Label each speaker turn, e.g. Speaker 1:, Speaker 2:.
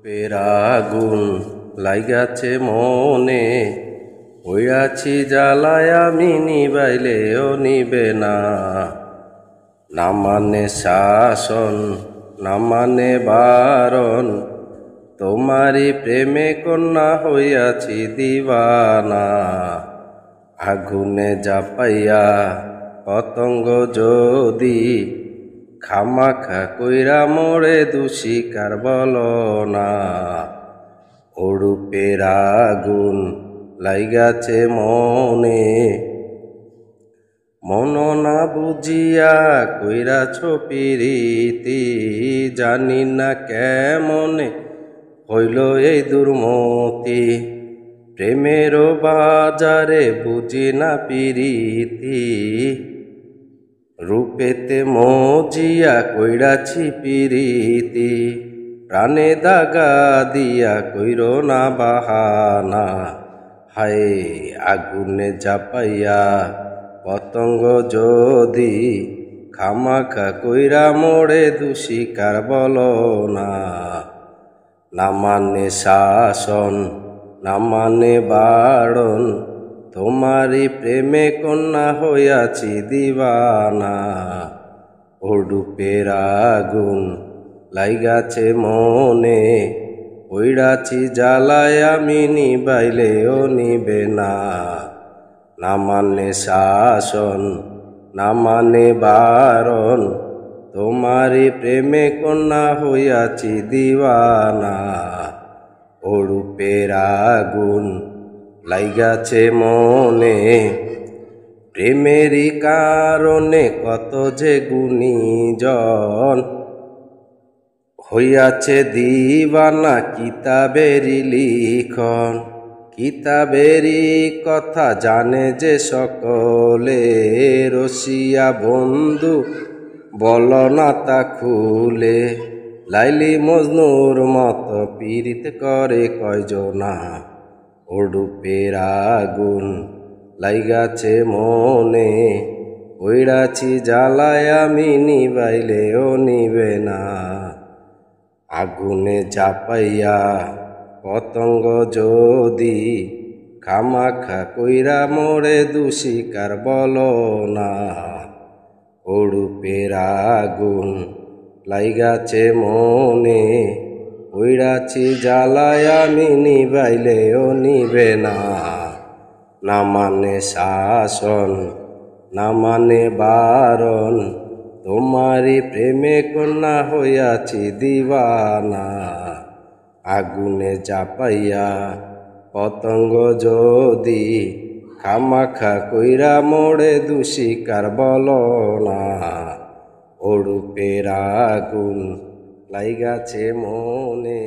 Speaker 1: পেরাগুন লাইগাছে মনে, হইয়াছি জ্বালায় আমি নিবাইলেও নিবে না। না মানে শাসন না মানে বারণ, তোমারি প্রেমে কন্যা হইয়াছি দিবানা। আগুনে জাপাইয়া পতঙ্গ যদি, খামাখা কইরা মোরে দোষী কার বলো না। ওরূপের আগুন লাইগাছে মনে, মন না বুঝিয়া কইরাছ পিরিতি। জানি না কেমনে হইল এই দুর্মতি, প্রেমের বাজারে বুঝি না পিরিতি। রূপেতে মজিয়া কইরাছি পিরিতি, প্রাণে দাগা দিয়া কইর না বাহানা। হায় আগুনে জাপাইয়া পতঙ্গ যদি, খামাখা কইরা মোড়ে দোষী কার বলো না। না মানে শাসন না মানে বারণ, তোমারি প্রেমে কন্যা হইয়াছি দিবানা। ওরূপের আগুন লাইগাছে মনে, পইড়াছি জ্বালায় আমি নিবাইলেও নিবে না। না মানে শাসন না মানে বারণ, তোমারি প্রেমে কন্যা হইয়াছি দিবানা। ওরূপের আগুন লাইগাছে মনে, প্রেমেরই কারণে কত যে গুণীজন হইয়াছে দিবানা। কিতাবেরই লিখন, কিতাবেরই কথা জানে যে সকলে। রসিয়া বন্ধু বল না তা খুলে, লাইলি মজনুর মতো পীড়িত করে কয়জনা। ওরূপের আগুন লাইগাছে মনে, পইড়াছি জ্বালায় আমি নিবাইলেও নিবে না। আগুনে জাপাইয়া পতঙ্গ যদি, খামাখা কইরা মোরে দোষী কার বলো না। ওরূপের আগুন লাইগাছে মনে, পইড়াছি জ্বালায় আমি নিবাইলেও নিবে না। না মানে শাসন না মানে বারণ, তোমারি প্রেমে কন্যা হইয়াছি দিবানা। আগুনে জাপাইয়া পতঙ্গ যদি, খামাখা কইরা মোড়ে দোষী কার বলো না। ওরূপের আগুন লাইগাছে মনে।